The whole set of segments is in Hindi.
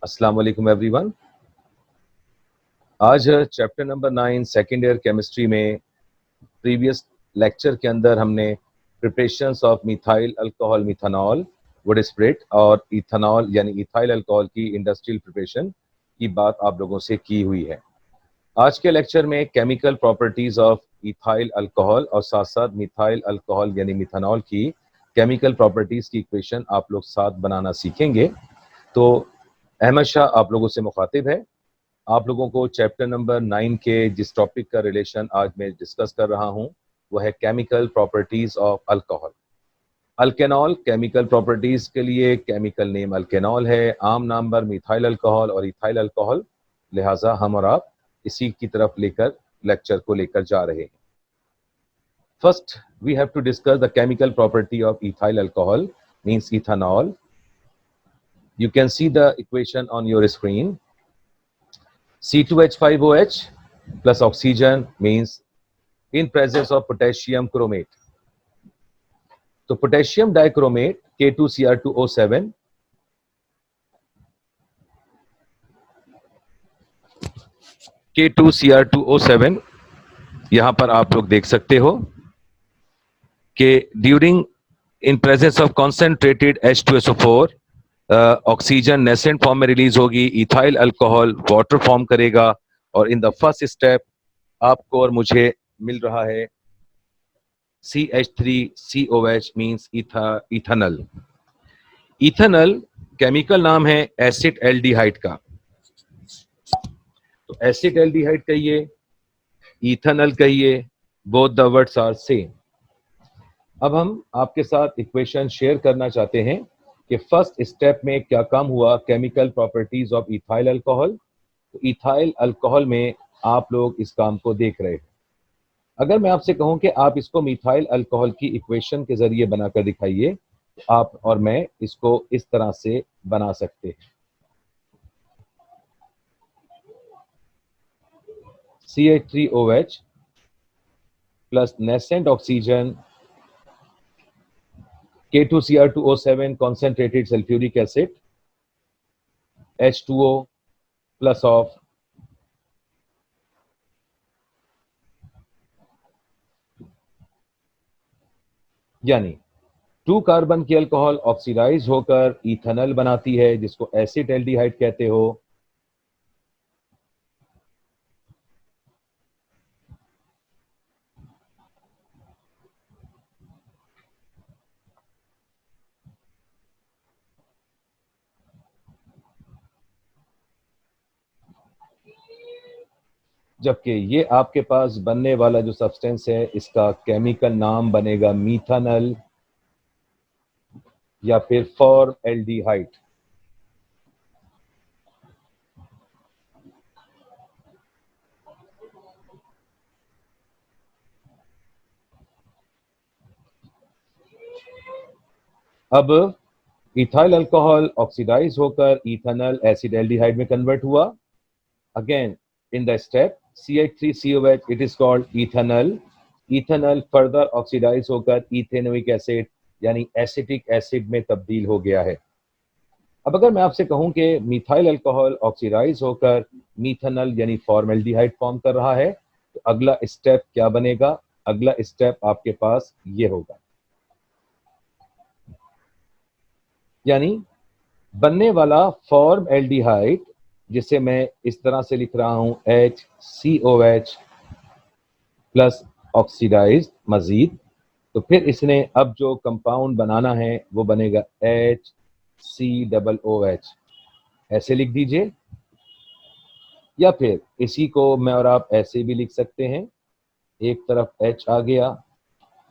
अस्सलाम वालेकुम एवरीवन। आज chapter number 9 second year chemistry में प्रीवियस लेक्चर के अंदर हमने preparations of methyl alcohol methanol would spirit और इथेनॉल यानी इथाइल अल्कोहल की इंडस्ट्रियल प्रिपरेशन की बात आप लोगों से की हुई है। आज के लेक्चर में chemical properties of ethyl alcohol और साथ साथ मिथाइल अल्कोहल यानी मिथानॉल की केमिकल प्रॉपर्टीज की इक्वेशन आप लोग साथ बनाना सीखेंगे। तो अहमद शाह आप लोगों से मुखातिब है। आप लोगों को चैप्टर नंबर 9 के जिस टॉपिक का रिलेशन आज मैं डिस्कस कर रहा हूं वो है chemical properties of alcohol. Alkanol chemical properties के लिए केमिकल नेम अल्केनॉल है, आम नाम पर मिथाइल अल्कोहल और इथाइल अल्कोहल। लिहाजा हम और आप इसी की तरफ लेकर लेक्चर को लेकर जा रहे हैं। First we have to discuss the chemical property of ethyl alcohol means ethanol. You can see the equation on your screen. C2H5OH plus oxygen means in presence of potassium chromate. तो potassium dichromate K2Cr2O7 K2Cr2O7 यहां पर आप लोग देख सकते हो कि during in presence of concentrated H2SO4 oxygen nascent form में रिलीज होगी, इथाइल अल्कोहल वाटर फॉर्म करेगा और इन द फर्स्ट स्टेप आपको और मुझे मिल रहा है CH3COH means ethanol. Ethanol chemical नाम है एसिड एल्डिहाइड का। तो एसिड एल्डिहाइड कहिए, इथेनॉल कहिए, both the words are same. अब हम आपके साथ इक्वेशन शेयर करना चाहते हैं कि फर्स्ट स्टेप में क्या काम हुआ chemical properties of ethyl alcohol. तो इथाइल अल्कोहल में आप लोग इस काम को देख रहे हैं। अगर मैं आपसे कहूं कि आप इसको मिथाइल अल्कोहल की इक्वेशन के जरिए बनाकर दिखाइए तो आप और मैं इसको इस तरह से बना सकते हैं। CH3OH plus nascent oxygen K2Cr2O7 concentrated sulfuric acid H2O plus of यानी 2 कार्बन की अल्कोहल ऑक्सीडाइज होकर इथेनॉल बनाती है जिसको एसिड एल्डिहाइड कहते हो। जबकि ये आपके पास बनने वाला जो सब्सटेंस है इसका केमिकल नाम बनेगा मीथानॉल या फिर फॉर्मएल्डिहाइड। अब इथाइल अल्कोहल ऑक्सीडाइज होकर इथेनॉल एसिड एल्डिहाइड में कन्वर्ट हुआ। Again in the step CH3COH it is called ethanol. Ethanol further oxidise होकर इथेनोइक एसिड यानी एसिटिक एसिड में तब्दील हो गया है। अब अगर मैं आपसे कहूं कि मिथाइल अल्कोहल ऑक्सीडाइज होकर मीथेनॉल यानी फॉर्मएल्डिहाइड फॉर्म कर रहा है तो अगला स्टेप क्या बनेगा? अगला स्टेप आपके पास ये होगा, यानी बनने वाला फॉर्मएल्डिहाइड जिसे मैं इस तरह से लिख रहा हूं HCOH प्लस ऑक्सीडाइज मजीद, तो फिर इसने अब जो कंपाउंड बनाना है वो बनेगा HCOOH। ऐसे लिख दीजिए या फिर इसी को मैं और आप ऐसे भी लिख सकते हैं। एक तरफ H आ गया,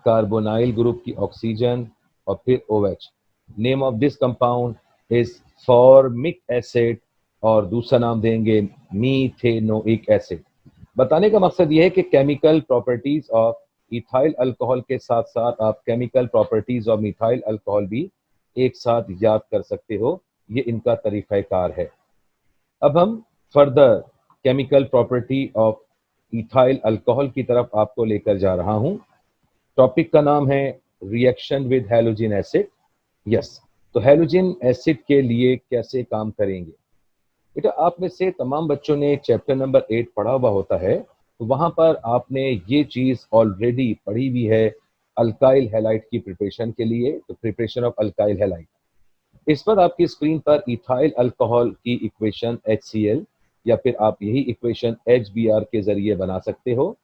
कार्बोनाइल ग्रुप की ऑक्सीजन और फिर OH। Name of this compound is formic acid और दूसरा नाम देंगे मीथेनोइक एसिड। बताने का मकसद यह है कि chemical properties of ethyl alcohol के साथ साथ आप chemical properties of methyl alcohol भी एक साथ याद कर सकते हो। ये इनका तरीक़ाकार है। अब हम further chemical property of ethyl alcohol की तरफ आपको लेकर जा रहा हूं। टॉपिक का नाम है reaction with halogen acid. Yes, तो हैलोजन एसिड के लिए कैसे काम करेंगे? बेटा आप में से तमाम बच्चों ने चैप्टर नंबर 8 पढ़ा हुआ होता है, तो वहां पर आपने ये चीज ऑलरेडी पढ़ी हुई है अल्काइल हैलाइड की प्रिपरेशन के लिए, तो प्रिपरेशन ऑफ अल्काइल हैलाइड। इस पर आपकी स्क्रीन पर इथाइल अल्कोहल की इक्वेशन HCl या फिर आप यही इक्वेशन HBr के जरिए बना सकते हो।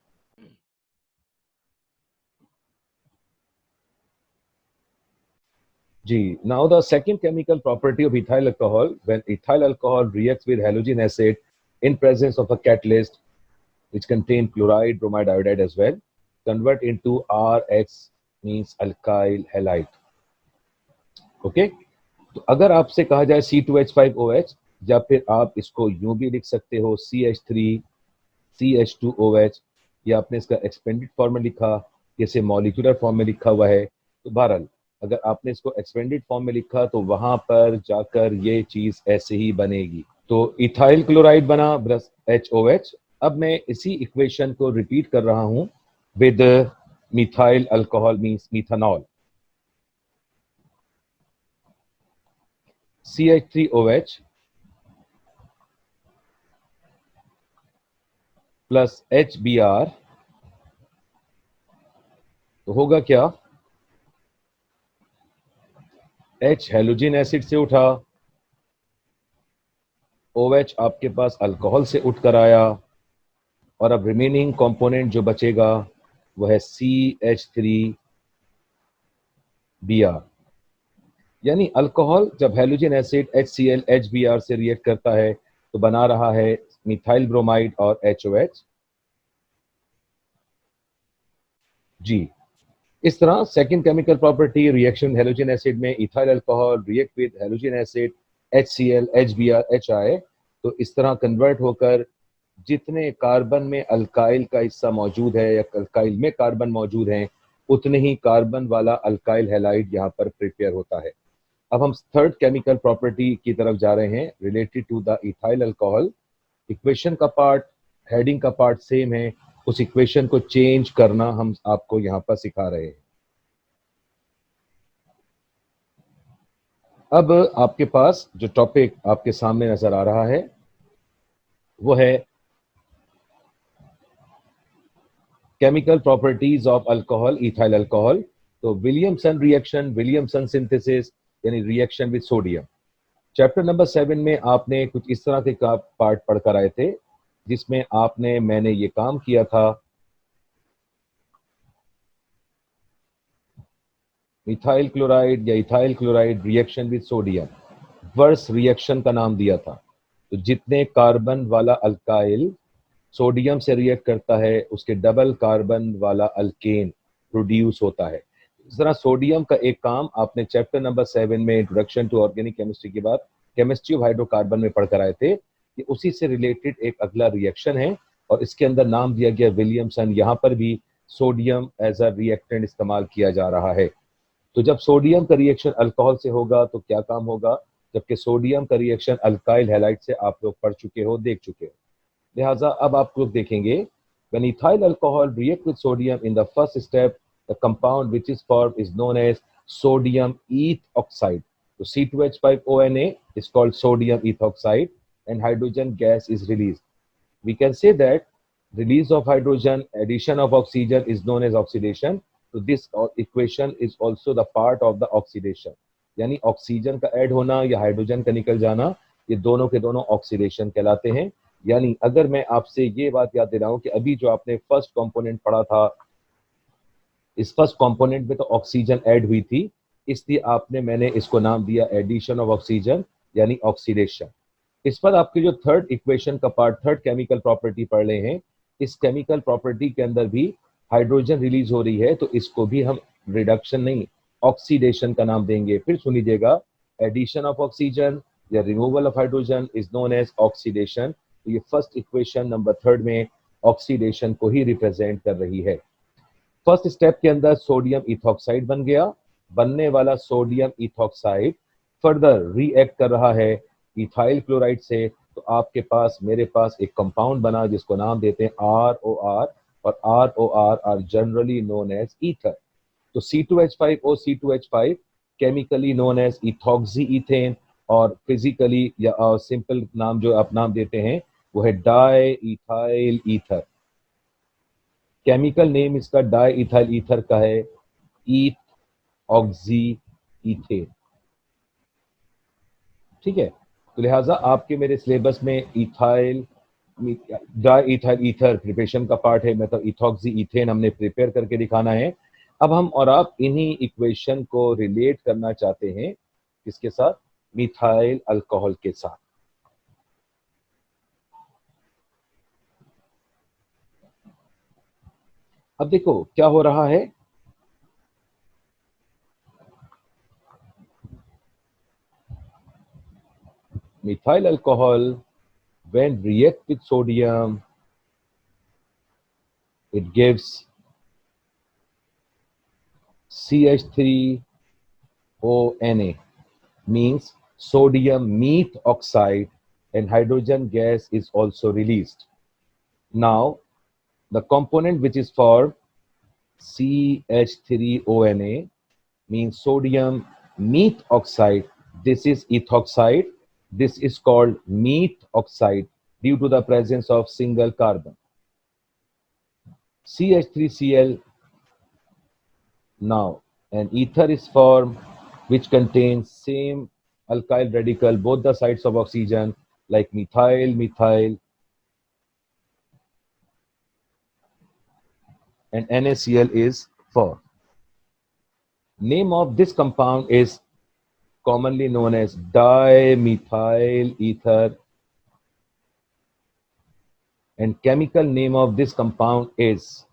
G. Now the second chemical property of ethyl alcohol, when ethyl alcohol reacts with halogen acid in presence of a catalyst which contain chloride, bromide, iodide as well, convert into RX means alkyl halide. Okay? तो अगर आपसे कहा जाए C2H5OH या फिर आप इसको यूं भी लिख सकते हो CH3CH2OH, या आपने इसका एक्सपेंडेड फॉर्म में लिखा, जैसे मॉलिक्यूलर फॉर्म में लिखा हुआ है, तो बहरहाल अगर आपने इसको एक्सपेंडेड फॉर्म में लिखा तो वहां पर जाकर ये चीज ऐसे ही बनेगी। तो इथाइल क्लोराइड बना HOH। अब मैं इसी इक्वेशन को रिपीट कर रहा हूं with methyl alcohol means methanol, CH3OH plus HBr, तो होगा क्या, H हेलोजन एसिड से उठा, OH आपके पास अल्कोहल से उठ कर आया, और अब रिमेनिंग कंपोनेंट जो बचेगा वह है CH3Br। यानी अल्कोहल जब हेलोजन एसिड HCl HBr से रिएक्ट करता है तो बना रहा है मिथाइल ब्रोमाइड और HOH। जी, इस तरह second chemical property reaction halogen acid में ethyl alcohol react with halogen acid HCl HBr HI, तो इस तरह कन्वर्ट होकर जितने कार्बन में अल्काइल का हिस्सा मौजूद है या अल्काइल में कार्बन मौजूद हैं, उतने ही कार्बन वाला अल्काइल हैलाइड यहाँ पर प्रिपेयर होता है। अब हम थर्ड केमिकल प्रॉपर्टी की तरफ जा रहे हैं related to the ethyl alcohol. Equation का पार्ट, हेडिंग का पार्ट सेम है, उस इक्वेशन को चेंज करना हम आपको यहाँ पर सिखा रहे हैं। अब आपके पास जो टॉपिक आपके सामने नजर आ रहा है वो है chemical properties of alcohol, ethyl alcohol. तो विलियमसन रिएक्शन, विलियमसन सिंथेसिस यानी reaction with sodium. Chapter number 7 में आपने कुछ इस तरह के पार्ट पढ़कर आए थे जिसमें मैंने ये काम किया था, मिथाइल क्लोराइड या ethyl chloride reaction with sodium, Wurtz reaction का नाम दिया था। तो जितने कार्बन वाला अल्काइल सोडियम से रिएक्ट करता है उसके डबल कार्बन वाला अल्केन प्रोड्यूस होता है। इस तरह सोडियम का एक काम आपने चैप्टर नंबर 7 में इंट्रोडक्शन टू ऑर्गेनिक केमिस्ट्री के बाद केमिस्ट्री ऑफ हाइड्रोकार्बन में पढ़कर आए थे। ये उसी से रिलेटेड एक अगला रिएक्शन है और इसके अंदर नाम दिया गया विलियमसन। यहाँ पर भी सोडियम एज अ रिएक्टेंट इस्तेमाल किया जा रहा है। तो जब सोडियम का रिएक्शन अल्कोहल से होगा तो क्या काम होगा, जबकि सोडियम का रिएक्शन अल्काइल हैलाइड से आप लोग पढ़ चुके हो, देख चुके हो। लिहाजा अब आप लोग देखेंगे when ethyl alcohol react with sodium in the first step, the compound which is formed is known as sodium ethoxide. So C2H5ONa is called sodium ethoxide and hydrogen gas is released. We can say that release of hydrogen, addition of oxygen is known as oxidation. So this equation is also the part of the oxidation. यानी ऑक्सीजन का ऐड होना या हाइड्रोजन का निकल जाना, ये दोनों के दोनों ऑक्सीडेशन कहलाते हैं। यानी अगर मैं आपसे ये बात याद दिलाऊं कि अभी जो आपने फर्स्ट कंपोनेंट पढ़ा था, इस फर्स्ट कंपोनेंट में तो ऑक्सीजन ऐड हुई थी, इसलिए मैंने इसको नाम दिया एडिशन ऑफ ऑक्सीजन यानी ऑक्सीडेशन। इस पर आपके जो थर्ड इक्वेशन का पार्ट, थर्ड केमिकल प्रॉपर्टी पढ़ रहे हैं, इस केमिकल प्रॉपर्टी के अंदर भी हाइड्रोजन रिलीज हो रही है, तो इसको भी हम रिडक्शन नहीं ऑक्सीडेशन का नाम देंगे। फिर सुन लीजिएगा, एडिशन ऑफ ऑक्सीजन या removal of hydrogen is known as oxidation. तो ये फर्स्ट इक्वेशन नंबर थर्ड में ऑक्सीडेशन को ही रिप्रेजेंट कर रही है। फर्स्ट स्टेप के अंदर सोडियम इथॉक्साइड बन गया, बनने वाला सोडियम इथॉक्साइड फर्दर रिएक्ट कर रहा है इथाइल क्लोराइड से, तो आपके पास मेरे पास एक कंपाउंड बना जिसको नाम देते हैं ROR, और ROR are generally known as ether. तो C2H5O C2H5 chemically known as ethoxy ethane, और फिजिकली या सिंपल नाम जो आप नाम देते हैं वो है diethyl ether. Chemical name इसका डाई इथाइल ईथर का है ईथ ऑक्सी इथेन। ठीक है, तो लिहाजा आपके मेरे सिलेबस में ethyl di ethyl ether preparation का पार्ट है, मतलब इथॉक्सी इथेन हमने प्रिपेयर करके दिखाना है। अब हम और आप इन्हीं इक्वेशन को रिलेट करना चाहते हैं किसके साथ, मिथाइल अल्कोहल के साथ। अब देखो क्या हो रहा है, methyl alcohol when react with sodium it gives CH3ONA, means sodium meth oxide, and hydrogen gas is also released. Now the component which is formed CH3ONA means sodium meth oxide. This is ethoxide. This is called meth oxide due to the presence of single carbon. CH3Cl. Now an ether is formed which contains same alkyl radical both the sides of oxygen like methyl, methyl, and NaCl is formed. Name of this compound is commonly known as dimethyl ether, and chemical name of this compound is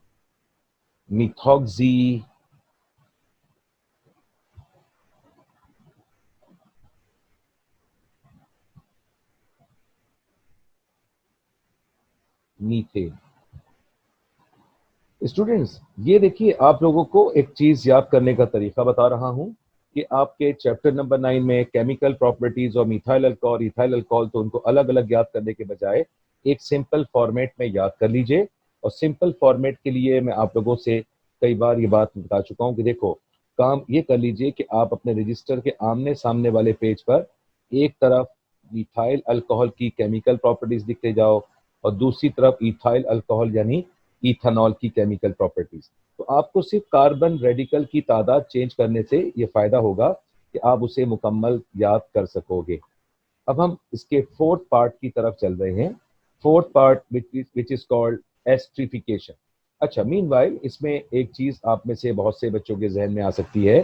methoxy methane. Students ये देखिए, आप लोगों को एक चीज याद करने का तरीका बता रहा हूं कि आपके चैप्टर नंबर 9 में केमिकल प्रॉपर्टीज और मिथाइल अल्कोहल, इथाइल अल्कोहल, तो उनको अलग अलग याद करने के बजाय एक सिंपल फॉर्मेट में याद कर लीजिए। और सिंपल फॉर्मेट के लिए मैं आप लोगों से कई बार ये बात बता चुका हूं कि देखो, काम ये कर लीजिए कि आप अपने रजिस्टर के आमने सामने वाले पेज पर एक तरफ मिथाइल अल्कोहल की केमिकल प्रॉपर्टीज लिखते जाओ और दूसरी तरफ इथाइल अल्कोहल यानी इथेनॉल की केमिकल प्रॉपर्टीज। तो आपको सिर्फ कार्बन रेडिकल की तादाद चेंज करने से ये फायदा होगा कि आप उसे मुकम्मल याद कर सकोगे। अब हम इसके फोर्थ पार्ट की तरफ चल रहे हैं। Fourth part which is called esterification. अच्छा, मीनवाइल इसमें एक चीज आप में से बहुत से बच्चों के जहन में आ सकती है,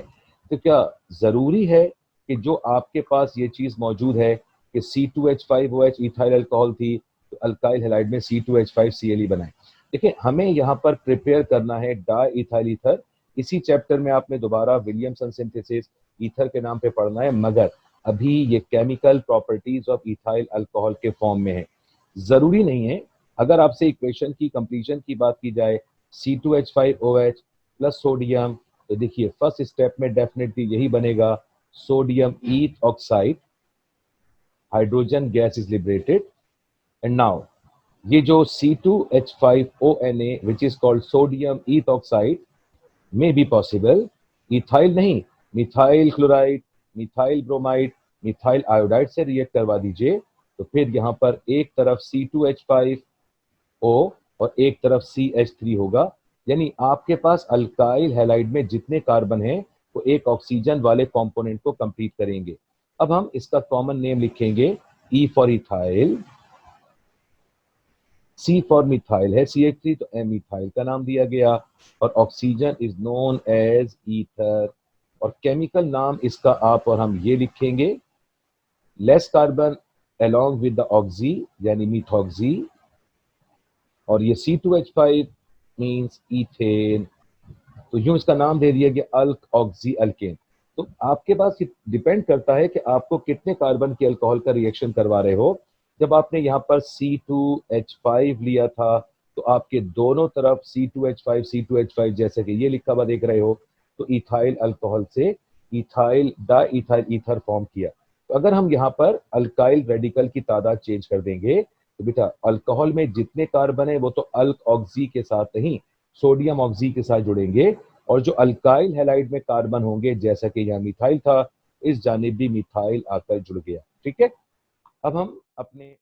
तो क्या जरूरी है कि जो आपके पास ये चीज मौजूद है कि C2H5OH इथाइल अल्कोहल थी तो अल्काइल हैलाइड में C2H5Cl बनाए? देखिए, हमें यहाँ पर प्रिपेयर करना है डाई इथाइल ईथर। इसी चैप्टर में आपने दोबारा विलियमसन सिंथेसिस ईथर के नाम पे पढ़ना है, मगर अभी ये chemical properties of ethyl alcohol के फॉर्म में है। जरूरी नहीं है। अगर आपसे इक्वेशन की कंप्लीशन की बात की जाए C2H5OH प्लस सोडियम, तो देखिए फर्स्ट स्टेप में डेफिनेटली यही बनेगा, sodium ethoxide, hydrogen gas is liberated, and now ये जो C2H5ONA which is called sodium eth oxide may be possible ethyl नहीं, methyl chloride, methyl bromide, methyl iodide से रिएक्ट करवा दीजिए, तो फिर यहाँ पर एक तरफ C2H5O और एक तरफ CH3 होगा। यानी आपके पास अल्काइल हैलाइड में जितने कार्बन हैं वो एक ऑक्सीजन वाले कंपोनेंट को कंप्लीट करेंगे। अब हम इसका कॉमन नेम लिखेंगे, E for ethyl, C for methyl है CH3, तो M मिथाइल का नाम दिया गया, और oxygen is known as ether, और केमिकल नाम इसका आप और हम ये लिखेंगे, less carbon along with the oxy यानी मिथॉक्सी, और ये C2H5 मींस इथेन, तो यूं इसका नाम दे दिया गया अल्क ऑक्सी अल्केन। तो आपके पास डिपेंड करता है कि आपको कितने कार्बन के अल्कोहल का रिएक्शन करवा रहे हो। जब आपने यहाँ पर C2H5 लिया था तो आपके दोनों तरफ C2H5 जैसे कि ये लिखा हुआ देख रहे हो, तो इथाइल अल्कोहल से ethyl di ethyl ether form किया। तो अगर हम यहाँ पर अल्काइल रेडिकल की तादाद चेंज कर देंगे तो बेटा अल्कोहल में जितने कार्बन है वो तो अल्क ऑक्सी के साथ नहीं, सोडियम ऑक्सी के साथ जुड़ेंगे, और जो अल्काइल हैलाइड में कार्बन होंगे जैसा कि यहाँ मिथाइल था, इस जानिब भी मिथाइल आकर जुड़ गया। ठीक है, अब हम अपने